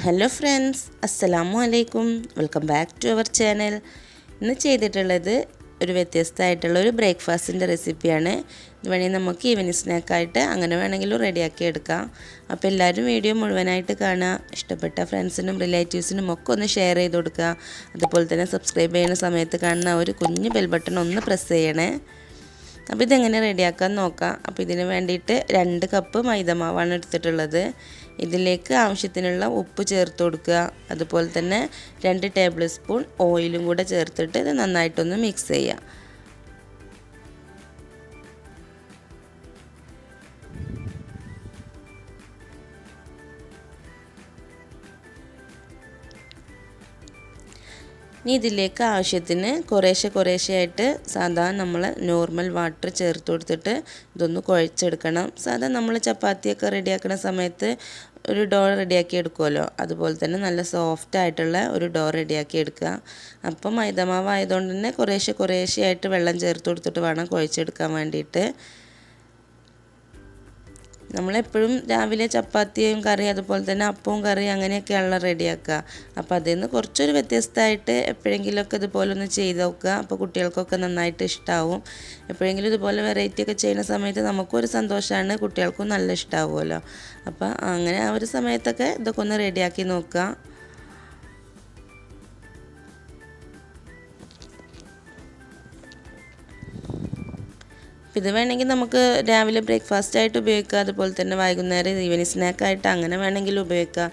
Hello friends, അസ്സലാമു അലൈക്കും. Welcome back to our channel. ഇന്ന് ചെയ്തിട്ടുള്ളത് ഒരു വ്യത്യസ്തമായിട്ടുള്ള ഒരു ബ്രേക്ക്ഫാസ്റ്റിൻ്റെ റെസിപ്പിയാണ്. ഇത് വേണമെങ്കിൽ നമുക്ക് ഈവനിങ് സ്നാക്കായിട്ട് അങ്ങനെ വേണമെങ്കിലും റെഡിയാക്കി എടുക്കാം. അപ്പോൾ എല്ലാവരും വീഡിയോ മുഴുവനായിട്ട് കാണുക. ഇഷ്ടപ്പെട്ട ഫ്രണ്ട്സിനും റിലേറ്റീവ്സിനും ഒക്കെ ഒന്ന് ഷെയർ ചെയ്ത് കൊടുക്കുക. അതുപോലെ തന്നെ സബ്സ്ക്രൈബ് ചെയ്യുന്ന സമയത്ത് കാണുന്ന ഒരു കുഞ്ഞ് ബെൽ ബട്ടൺ ഒന്ന് പ്രസ് ചെയ്യണേ. അപ്പോൾ ഇതെങ്ങനെ റെഡിയാക്കാൻ നോക്കാം. അപ്പോൾ ഇതിന് വേണ്ടിയിട്ട് 2 കപ്പ് മൈദമാവാണ് എടുത്തിട്ടുള്ളത്. ഇതിലേക്ക് ആവശ്യത്തിനുള്ള ഉപ്പ് ചേർത്ത് കൊടുക്കുക. അതുപോലെ തന്നെ 2 ടേബിൾ സ്പൂൺ ഓയിലും കൂടെ ചേർത്തിട്ട് ഇത് നന്നായിട്ടൊന്ന് മിക്സ് ചെയ്യുക. ഇനി ഇതിലേക്ക് ആവശ്യത്തിന് കുറേശ്ശെ സാധാരണ നമ്മൾ നോർമൽ വാട്ടർ ചേർത്ത് കൊടുത്തിട്ട് ഇതൊന്ന് കുഴച്ചെടുക്കണം. സാധാരണ നമ്മൾ ചപ്പാത്തിയൊക്കെ റെഡിയാക്കുന്ന സമയത്ത് ഒരു ഡോ റെഡിയാക്കി എടുക്കുമല്ലോ, അതുപോലെ തന്നെ നല്ല സോഫ്റ്റ് ആയിട്ടുള്ള ഒരു ഡോ റെഡിയാക്കി എടുക്കുക. അപ്പം മൈദമാവ് ആയതുകൊണ്ട് തന്നെ കുറേശ്ശെ വെള്ളം ചേർത്ത് കൊടുത്തിട്ട് വേണം കുഴച്ചെടുക്കാൻ വേണ്ടിയിട്ട്. നമ്മളെപ്പോഴും രാവിലെ ചപ്പാത്തിയും കറി അതുപോലെ തന്നെ അപ്പവും കറി അങ്ങനെയൊക്കെയാണല്ലോ റെഡിയാക്കുക. അപ്പോൾ അതിൽ നിന്ന് കുറച്ചൊരു വ്യത്യസ്തമായിട്ട് എപ്പോഴെങ്കിലുമൊക്കെ ഇതുപോലെ ഒന്ന് ചെയ്ത് നോക്കുക. അപ്പോൾ കുട്ടികൾക്കൊക്കെ നന്നായിട്ട് ഇഷ്ടമാവും. എപ്പോഴെങ്കിലും ഇതുപോലെ വെറൈറ്റി ഒക്കെ ചെയ്യുന്ന സമയത്ത് നമുക്കൊരു സന്തോഷമാണ്, കുട്ടികൾക്കും നല്ല ഇഷ്ടമാവുമല്ലോ. അപ്പോൾ അങ്ങനെ ആ ഒരു സമയത്തൊക്കെ ഇതൊക്കെ ഒന്ന് റെഡിയാക്കി നോക്കുക. ഇത് വേണമെങ്കിൽ നമുക്ക് രാവിലെ ബ്രേക്ക്ഫാസ്റ്റ് ആയിട്ട് ഉപയോഗിക്കാം. അതുപോലെ തന്നെ വൈകുന്നേരം ഈവനിങ് സ്നാക്കായിട്ട് അങ്ങനെ വേണമെങ്കിലും ഉപയോഗിക്കാം.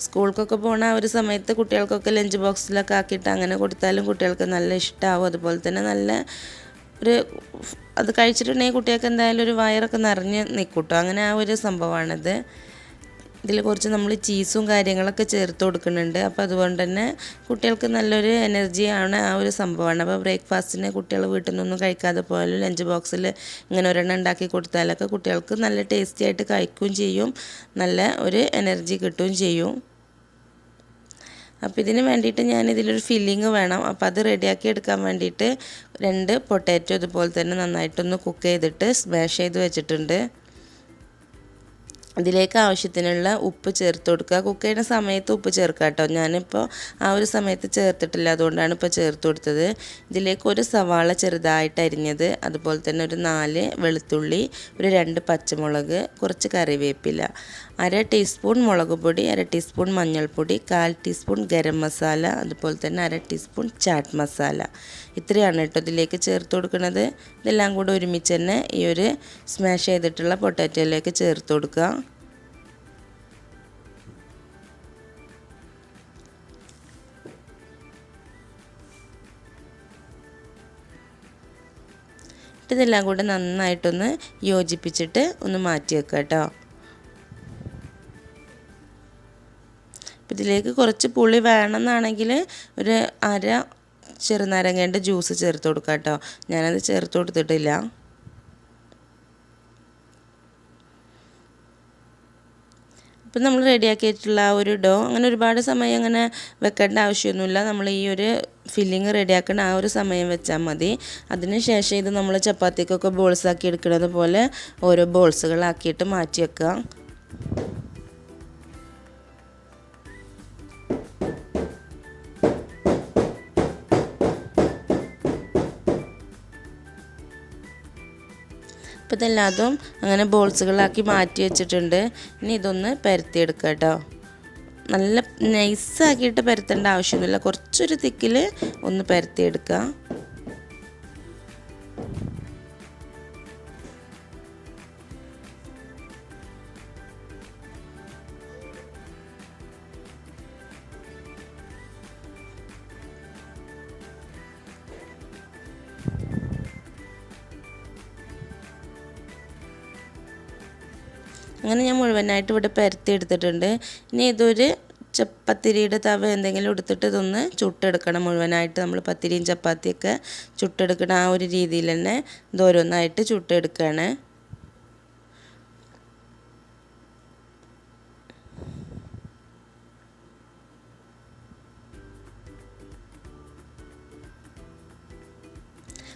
സ്കൂൾക്കൊക്കെ പോണ ആ ഒരു സമയത്ത് കുട്ടികൾക്കൊക്കെ ലഞ്ച് ബോക്സിലൊക്കെ ആക്കിയിട്ട് അങ്ങനെ കൊടുത്താലും കുട്ടികൾക്ക് നല്ല ഇഷ്ടമാവും. അതുപോലെ തന്നെ നല്ല ഒരു അത് കഴിച്ചിട്ടുണ്ടെങ്കിൽ കുട്ടികൾക്ക് എന്തായാലും ഒരു വയറൊക്കെ നിറഞ്ഞ് നിൽക്കൂട്ടോ. അങ്ങനെ ആ ഒരു സംഭവമാണിത്. ഇതിൽ കുറച്ച് നമ്മൾ ചീസും കാര്യങ്ങളൊക്കെ ചേർത്ത് കൊടുക്കുന്നുണ്ട്. അപ്പോൾ അതുകൊണ്ട് തന്നെ കുട്ടികൾക്ക് നല്ലൊരു എനർജിയാണ് ആ ഒരു സംഭവമാണ്. അപ്പോൾ ബ്രേക്ക്ഫാസ്റ്റിന് കുട്ടികൾ വീട്ടിൽ നിന്നൊന്നും കഴിക്കാതെ പോയാലും ലഞ്ച് ബോക്സിൽ ഇങ്ങനെ ഒരെണ്ണം ഉണ്ടാക്കി കൊടുത്താലൊക്കെ കുട്ടികൾക്ക് നല്ല ടേസ്റ്റി ആയിട്ട് കഴിക്കുകയും ചെയ്യും, നല്ല ഒരു എനർജി കിട്ടുകയും ചെയ്യും. അപ്പോൾ ഇതിന് വേണ്ടിയിട്ട് ഞാനിതിലൊരു ഫില്ലിങ് വേണം. അപ്പോൾ അത് റെഡിയാക്കി എടുക്കാൻ വേണ്ടിയിട്ട് 2 പൊട്ടാറ്റോ ഇതുപോലെ തന്നെ നന്നായിട്ടൊന്ന് കുക്ക് ചെയ്തിട്ട് സ്മാഷ് ചെയ്ത് വെച്ചിട്ടുണ്ട്. ഇതിലേക്ക് ആവശ്യത്തിനുള്ള ഉപ്പ് ചേർത്ത് കൊടുക്കുക. കുക്ക് ചെയ്യുന്ന സമയത്ത് ഉപ്പ് ചേർക്കുക കേട്ടോ. ഞാനിപ്പോൾ ആ ഒരു സമയത്ത് ചേർത്തിട്ടില്ല, അതുകൊണ്ടാണ് ഇപ്പോൾ ചേർത്ത് കൊടുത്തത്. ഇതിലേക്ക് ഒരു സവാള ചെറുതായിട്ട് അരിഞ്ഞത്, അതുപോലെ തന്നെ ഒരു 4 വെളുത്തുള്ളി, ഒരു 2 പച്ചമുളക്, കുറച്ച് കറിവേപ്പില, 1/2 ടീസ്പൂൺ മുളക് പൊടി, 1/2 ടീസ്പൂൺ മഞ്ഞൾപ്പൊടി, 1/4 ടീസ്പൂൺ ഗരം മസാല, അതുപോലെ തന്നെ 1/2 ടീസ്പൂൺ ചാറ്റ് മസാല. ഇത്രയാണ് കേട്ടോ ഇതിലേക്ക് ചേർത്ത് കൊടുക്കുന്നത്. ഇതെല്ലാം കൂടെ ഒരുമിച്ച് തന്നെ ഈ ഒരു സ്മാഷ് ചെയ്തിട്ടുള്ള പൊട്ടാറ്റോയിലേക്ക് ചേർത്ത് കൊടുക്കുക. ഇതെല്ലാം കൂടെ നന്നായിട്ടൊന്ന് യോജിപ്പിച്ചിട്ട് ഒന്ന് മാറ്റി വെക്കുക കേട്ടോ. ഇതിലേക്ക് കുറച്ച് പുളി വേണമെന്നാണെങ്കിൽ ഒരു 1/2 ചെറുനാരങ്ങേൻ്റെ ജ്യൂസ് ചേർത്ത് കൊടുക്കുക കേട്ടോ. ഞാനത് ചേർത്ത് കൊടുത്തിട്ടില്ല. ഇപ്പം നമ്മൾ റെഡിയാക്കിയിട്ടുള്ള ആ ഒരു ഡോ അങ്ങനെ ഒരുപാട് സമയം അങ്ങനെ വെക്കേണ്ട ആവശ്യമൊന്നുമില്ല. നമ്മൾ ഈ ഒരു ഫില്ലിങ് റെഡിയാക്കുന്ന ആ ഒരു സമയം വെച്ചാൽ മതി. അതിന് ശേഷം ഇത് നമ്മൾ ചപ്പാത്തിക്കൊക്കെ ബോൾസാക്കി എടുക്കുന്നത് പോലെ ഓരോ ബോൾസുകളാക്കിയിട്ട് മാറ്റി വെക്കുക. അപ്പോൾ ഇതെല്ലാതും അങ്ങനെ ബോൾസുകളാക്കി മാറ്റി വെച്ചിട്ടുണ്ട്. ഇനി ഇതൊന്ന് പരത്തിയെടുക്കുക കേട്ടോ. നല്ല നൈസാക്കിയിട്ട് പരത്തേണ്ട ആവശ്യമൊന്നുമില്ല, കുറച്ചൊരു തിക്കിൽ ഒന്ന് പരത്തിയെടുക്കുക. അങ്ങനെ ഞാൻ മുഴുവനായിട്ട് ഇവിടെ പരത്തി എടുത്തിട്ടുണ്ട്. ഇനി ഇതൊരു പത്തിരിയുടെ തവ എന്തെങ്കിലും എടുത്തിട്ട് ഇതൊന്ന് ചുട്ടെടുക്കണം. മുഴുവനായിട്ട് നമ്മൾ പത്തിരിയും ചപ്പാത്തിയൊക്കെ ചുട്ടെടുക്കണം ആ ഒരു രീതിയിൽ തന്നെ ഇതോരോന്നായിട്ട് ചുട്ടെടുക്കുകയാണ്.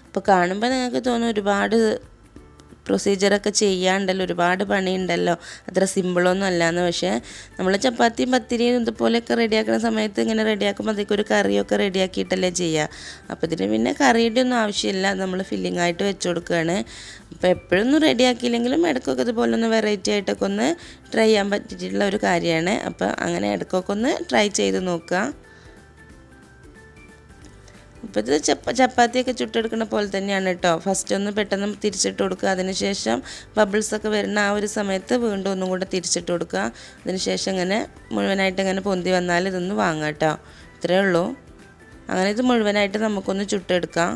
അപ്പോൾ കാണുമ്പോൾ നിങ്ങൾക്ക് തോന്നും ഒരുപാട് പ്രൊസീജിയറൊക്കെ ചെയ്യാണ്ടല്ലോ, ഒരുപാട് പണിയുണ്ടല്ലോ, അത്ര സിമ്പിളൊന്നും അല്ലാന്ന്. പക്ഷേ നമ്മൾ ചപ്പാത്തിയും പത്തിരിയും ഇതുപോലെയൊക്കെ റെഡിയാക്കുന്ന സമയത്ത് ഇങ്ങനെ റെഡിയാക്കുമ്പോൾ അതൊക്കെ ഒരു കറിയൊക്കെ റെഡിയാക്കിയിട്ടല്ലേ ചെയ്യുക. അപ്പോൾ ഇതിന് പിന്നെ കറിയുടെ ഒന്നും ആവശ്യമില്ല, നമ്മൾ ഫില്ലിംഗ് ആയിട്ട് വെച്ച് കൊടുക്കുകയാണ്. അപ്പോൾ എപ്പോഴൊന്നും റെഡിയാക്കിയില്ലെങ്കിലും ഇടയ്ക്കൊക്കെ ഇതുപോലെ ഒന്ന് വെറൈറ്റി ആയിട്ടൊക്കെ ഒന്ന് ട്രൈ ചെയ്യാൻ പറ്റിയിട്ടുള്ള ഒരു കാര്യമാണ്. അപ്പോൾ അങ്ങനെ ഇടയ്ക്കൊക്കെ ഒന്ന് ട്രൈ ചെയ്ത് നോക്കുക. അപ്പോൾ ഇത് ചപ്പാത്തിയൊക്കെ ചുട്ടെടുക്കുന്ന പോലെ തന്നെയാണ് കേട്ടോ. ഫസ്റ്റ് ഒന്ന് പെട്ടെന്ന് തിരിച്ചിട്ട് കൊടുക്കുക, അതിനുശേഷം ബബിൾസൊക്കെ വരുന്ന ആ ഒരു സമയത്ത് വീണ്ടും ഒന്നും കൂടെ തിരിച്ചിട്ട് കൊടുക്കുക. അതിനുശേഷം ഇങ്ങനെ മുഴുവനായിട്ട് ഇങ്ങനെ പൊന്തി വന്നാൽ ഇതൊന്ന് വാങ്ങാം കേട്ടോ. ഇത്രയേ ഉള്ളൂ. അങ്ങനെ ഇത് മുഴുവനായിട്ട് നമുക്കൊന്ന് ചുട്ടെടുക്കാം.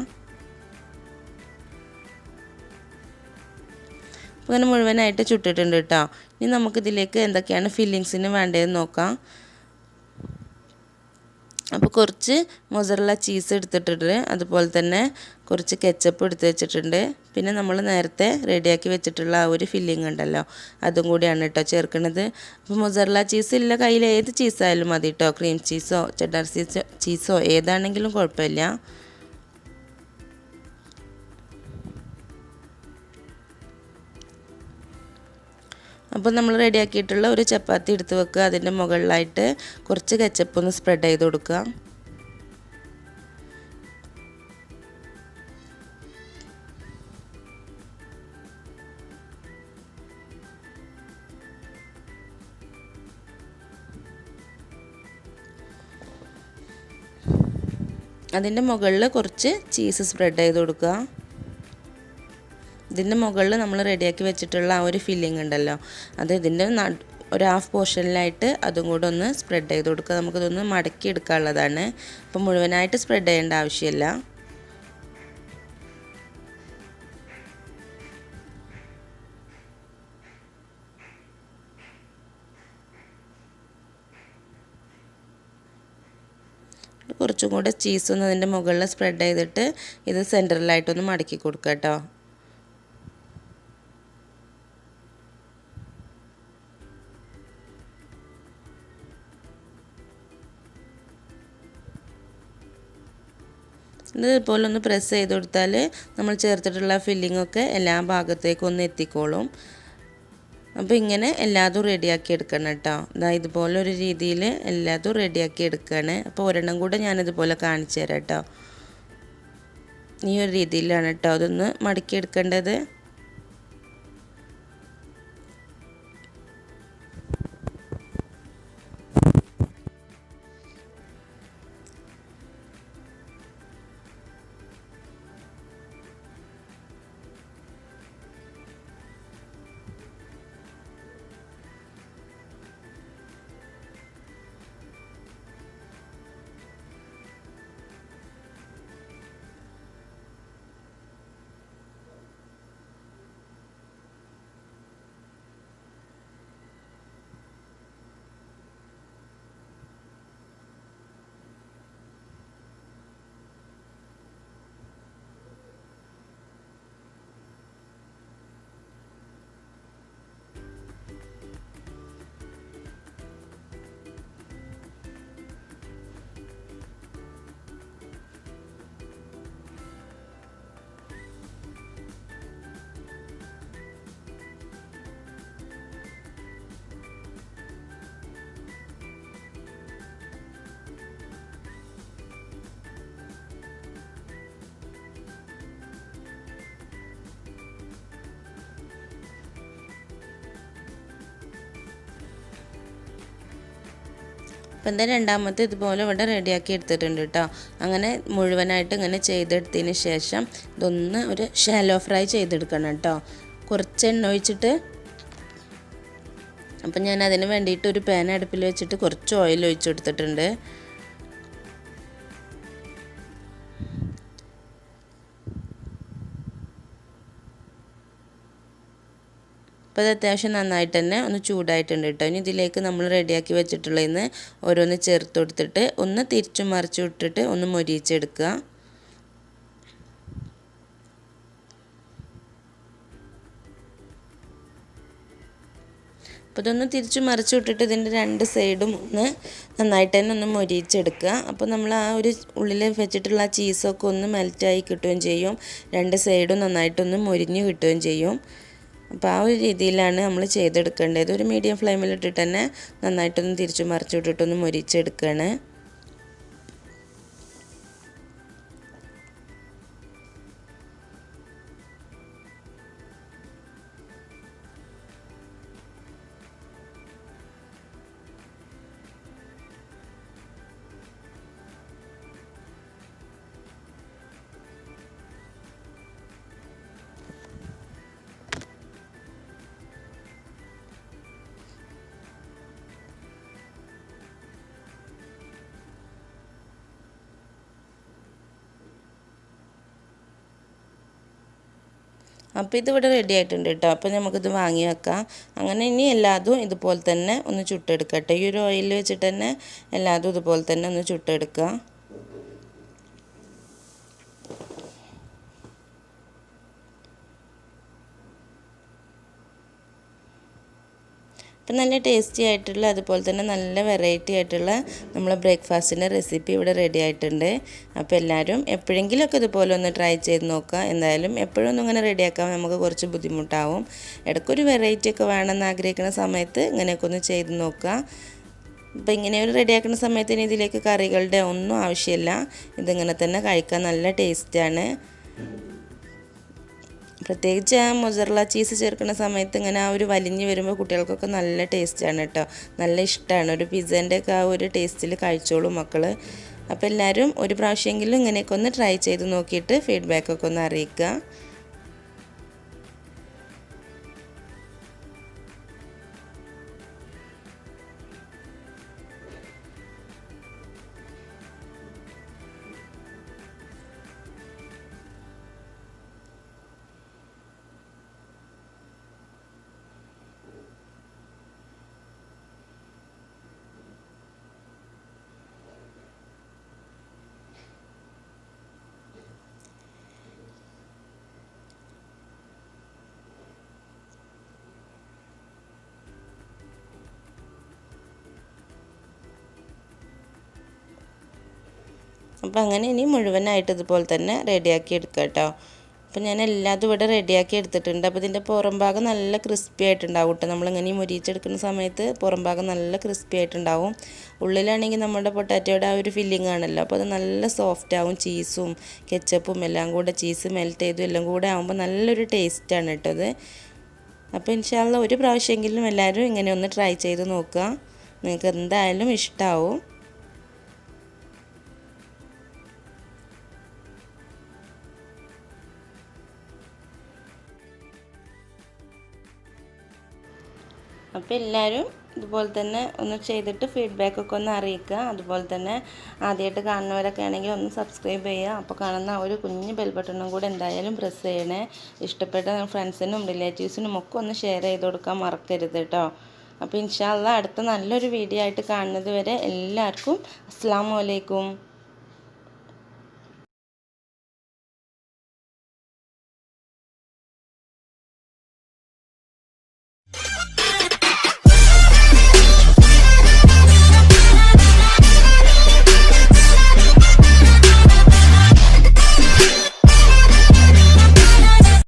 അപ്പോൾ ഇങ്ങനെ മുഴുവനായിട്ട് ചുട്ടിട്ടുണ്ട് കേട്ടോ. ഇനി നമുക്കിതിലേക്ക് എന്തൊക്കെയാണ് ഫില്ലിങ്സിന് വേണ്ടതെന്ന് നോക്കാം. അപ്പോൾ കുറച്ച് മൊസറല്ല ചീസ് എടുത്തിട്ടുണ്ട്, അതുപോലെ തന്നെ കുറച്ച് കെച്ചപ്പ് എടുത്ത് വെച്ചിട്ടുണ്ട്. പിന്നെ നമ്മൾ നേരത്തെ റെഡിയാക്കി വെച്ചിട്ടുള്ള ആ ഒരു ഫില്ലിംഗ് ഉണ്ടല്ലോ, അതും കൂടിയാണ് കേട്ടോ ചേർക്കുന്നത്. അപ്പോൾ മൊസറല്ല ചീസ് ഇല്ല കയ്യിൽ ഏത് ചീസായാലും മതി കേട്ടോ, ക്രീം ചീസോ ചെഡർ ചീസോ ഏതാണെങ്കിലും കുഴപ്പമില്ല. അപ്പോൾ നമ്മൾ റെഡിയാക്കിയിട്ടുള്ള ഒരു ചപ്പാത്തി എടുത്ത് വെക്കുക, അതിൻ്റെ മുകളിലായിട്ട് കുറച്ച് കെച്ചപ്പ് ഒന്ന് സ്പ്രെഡ് ചെയ്ത് കൊടുക്കുക. അതിൻ്റെ മുകളിൽ കുറച്ച് ചീസ് സ്പ്രെഡ് ചെയ്ത് കൊടുക്കുക. ഇതിൻ്റെ മുകളിൽ നമ്മൾ റെഡിയാക്കി വെച്ചിട്ടുള്ള ആ ഒരു ഫില്ലിംഗ് ഉണ്ടല്ലോ, അത് ഇതിൻ്റെ ഒരു ഹാഫ് പോർഷനിലായിട്ട് അതും കൂടെ ഒന്ന് സ്പ്രെഡ് ചെയ്ത് കൊടുക്കുക. നമുക്കിതൊന്ന് മടക്കി എടുക്കാനുള്ളതാണ്, അപ്പം മുഴുവനായിട്ട് സ്പ്രെഡ് ചെയ്യേണ്ട ആവശ്യമില്ല. കുറച്ചും കൂടെ ചീസൊന്ന് അതിൻ്റെ മുകളിൽ സ്പ്രെഡ് ചെയ്തിട്ട് ഇത് സെൻറ്ററിലായിട്ടൊന്ന് മടക്കി കൊടുക്കുക കേട്ടോ. ഇതുപോലെ ഒന്ന് പ്രസ് ചെയ്ത് കൊടുത്താൽ നമ്മൾ ചേർത്തിട്ടുള്ള ഫില്ലിങ്ങൊക്കെ എല്ലാ ഭാഗത്തേക്കും ഒന്ന് എത്തിക്കോളും. അപ്പോൾ ഇങ്ങനെ എല്ലാതും റെഡിയാക്കി എടുക്കണം കേട്ടോ. ഇതുപോലെ ഒരു രീതിയിൽ എല്ലാതും റെഡിയാക്കി എടുക്കുകയാണ്. അപ്പോൾ ഒരെണ്ണം കൂടെ ഞാനിതുപോലെ കാണിച്ചു തരാം കേട്ടോ. ഈ ഒരു രീതിയിലാണ് കേട്ടോ അതൊന്ന് മടക്കി എടുക്കേണ്ടത്. അപ്പം എന്താ രണ്ടാമത്തെ ഇതുപോലെ ഇവിടെ റെഡിയാക്കി എടുത്തിട്ടുണ്ട് കേട്ടോ. അങ്ങനെ മുഴുവനായിട്ട് ഇങ്ങനെ ചെയ്തെടുത്തതിന് ശേഷം ഇതൊന്ന് ഒരു ഷാലോ ഫ്രൈ ചെയ്തെടുക്കണം കേട്ടോ, കുറച്ച് എണ്ണ ഒഴിച്ചിട്ട്. അപ്പം ഞാൻ അതിന് വേണ്ടിയിട്ട് ഒരു പാൻ അടുപ്പിൽ വെച്ചിട്ട് കുറച്ച് ഓയിൽ ഒഴിച്ചു കൊടുത്തിട്ടുണ്ട്. അപ്പോൾ അത് അത്യാവശ്യം നന്നായിട്ട് തന്നെ ഒന്ന് ചൂടായിട്ടുണ്ട് കേട്ടോ. ഇനി ഇതിലേക്ക് നമ്മൾ റെഡിയാക്കി വെച്ചിട്ടുള്ളതിന് ഓരോന്ന് ചേർത്ത് കൊടുത്തിട്ട് ഒന്ന് തിരിച്ചും മറിച്ചും ഇട്ടിട്ട് ഒന്ന് മൊരിയിച്ചെടുക്കുക. അപ്പോൾ ഇതൊന്ന് തിരിച്ചു മറിച്ചു വിട്ടിട്ട് ഇതിൻ്റെ രണ്ട് സൈഡും ഒന്ന് നന്നായിട്ട് തന്നെ ഒന്ന് മൊരിയിച്ചെടുക്കുക. അപ്പോൾ നമ്മൾ ആ ഒരു ഉള്ളിൽ വെച്ചിട്ടുള്ള ചീസൊക്കെ ഒന്ന് മെൽറ്റായി കിട്ടുകയും ചെയ്യും, രണ്ട് സൈഡും നന്നായിട്ടൊന്ന് മൊരിഞ്ഞ് കിട്ടുകയും ചെയ്യും. അപ്പോൾ ആ ഒരു രീതിയിലാണ് നമ്മൾ ചെയ്തെടുക്കേണ്ടത്. ഒരു മീഡിയം ഫ്ലെയിമിലിട്ടിട്ട് തന്നെ നന്നായിട്ടൊന്ന് തിരിച്ചു മറിച്ചു വിട്ടിട്ടൊന്ന് മൊരിച്ചെടുക്കുകയാണ്. അപ്പോൾ ഇതിവിടെ റെഡി ആയിട്ടുണ്ട് കേട്ടോ. അപ്പോൾ നമുക്കിത് വാങ്ങി വെക്കാം. അങ്ങനെ ഇനി എല്ലാതും ഇതുപോലെ തന്നെ ഒന്ന് ചുട്ടെടുക്കട്ടെ. ഈ ഒരു ഓയിൽ വെച്ചിട്ട് തന്നെ എല്ലാതും ഇതുപോലെ തന്നെ ഒന്ന് ചുട്ടെടുക്കുക. അപ്പം നല്ല ടേസ്റ്റി ആയിട്ടുള്ള അതുപോലെ തന്നെ നല്ല വെറൈറ്റി ആയിട്ടുള്ള നമ്മളെ ബ്രേക്ക്ഫാസ്റ്റിൻ്റെ റെസിപ്പി ഇവിടെ റെഡി ആയിട്ടുണ്ട്. അപ്പോൾ എല്ലാവരും എപ്പോഴെങ്കിലുമൊക്കെ ഇതുപോലെ ഒന്ന് ട്രൈ ചെയ്ത് നോക്കുക. എന്തായാലും എപ്പോഴൊന്നും ഇങ്ങനെ റെഡിയാക്കാൻ നമുക്ക് കുറച്ച് ബുദ്ധിമുട്ടാവും. ഇടയ്ക്കൊരു വെറൈറ്റി ഒക്കെ വേണമെന്ന് ആഗ്രഹിക്കുന്ന സമയത്ത് ഇങ്ങനെയൊക്കെ ഒന്ന് ചെയ്ത് നോക്കുക. അപ്പോൾ ഇങ്ങനെ ഒരു റെഡിയാക്കുന്ന സമയത്ത് ഇനി ഇതിലേക്ക് കറികളുടെ ഒന്നും ആവശ്യമില്ല. ഇതിങ്ങനെ തന്നെ കഴിക്കാൻ നല്ല ടേസ്റ്റാണ്. പ്രത്യേകിച്ച് ആ മൊസറല്ല ചീസ് ചേർക്കുന്ന സമയത്ത് ഇങ്ങനെ ആ ഒരു വലിഞ്ഞ് വരുമ്പോൾ കുട്ടികൾക്കൊക്കെ നല്ല ടേസ്റ്റാണ് കേട്ടോ. നല്ല ഇഷ്ടമാണ്. ഒരു പിസ്സേൻ്റെ ഒക്കെ ആ ഒരു ടേസ്റ്റിൽ കഴിച്ചോളും മക്കൾ. അപ്പോൾ എല്ലാവരും ഒരു പ്രാവശ്യമെങ്കിലും ഇങ്ങനെയൊക്കെ ഒന്ന് ട്രൈ ചെയ്ത് നോക്കിയിട്ട് ഫീഡ്ബാക്കൊക്കെ ഒന്ന് അറിയിക്കുക. അപ്പോൾ അങ്ങനെ ഇനി മുഴുവനായിട്ട് ഇതുപോലെ തന്നെ റെഡിയാക്കി എടുക്കുക കേട്ടോ. അപ്പോൾ ഞാൻ എല്ലാതും ഇവിടെ റെഡിയാക്കി എടുത്തിട്ടുണ്ട്. അപ്പോൾ ഇതിൻ്റെ പുറം ഭാഗം നല്ല ക്രിസ്പി ആയിട്ടുണ്ടാവും കേട്ടോ. നമ്മളിങ്ങനെ മുരിച്ചെടുക്കുന്ന സമയത്ത് പുറം ഭാഗം നല്ല ക്രിസ്പി ആയിട്ടുണ്ടാവും. ഉള്ളിലാണെങ്കിൽ നമ്മുടെ പൊട്ടാറ്റോയുടെ ആ ഒരു ഫില്ലിംഗ് ആണല്ലോ. അപ്പോൾ അത് നല്ല സോഫ്റ്റ് ആവും. ചീസും കെച്ചപ്പും എല്ലാം കൂടെ ചീസ് മെൽറ്റ് ചെയ്തും എല്ലാം കൂടെ ആകുമ്പോൾ നല്ലൊരു ടേസ്റ്റാണ് കേട്ടോ അത്. അപ്പോൾ ഇൻഷാ അല്ലാ ഒരു പ്രാവശ്യമെങ്കിലും എല്ലാവരും ഇങ്ങനെ ഒന്ന് ട്രൈ ചെയ്ത് നോക്കുക. നിങ്ങൾക്ക് എന്തായാലും ഇഷ്ടമാവും. അപ്പോൾ എല്ലാവരും ഇതുപോലെ തന്നെ ഒന്ന് ചെയ്തിട്ട് ഫീഡ്ബാക്കൊക്കെ ഒന്ന് അറിയിക്കുക. അതുപോലെ തന്നെ ആദ്യമായിട്ട് കാണുന്നവരൊക്കെ ആണെങ്കിൽ ഒന്ന് സബ്സ്ക്രൈബ് ചെയ്യുക. അപ്പോൾ കാണുന്ന ഒരു കുഞ്ഞ് ബെൽ ബട്ടണും കൂടെ എന്തായാലും പ്രസ് ചെയ്യണേ. ഇഷ്ടപ്പെട്ട ഫ്രണ്ട്സിനും റിലേറ്റീവ്സിനും ഒക്കെ ഒന്ന് ഷെയർ ചെയ്ത് കൊടുക്കാൻ മറക്കരുത് കേട്ടോ. അപ്പോൾ ഇൻഷാ അല്ലാ അടുത്ത നല്ലൊരു വീഡിയോ ആയിട്ട് കാണുന്നത് വരെ എല്ലാവർക്കും അസ്സലാമു അലൈക്കും.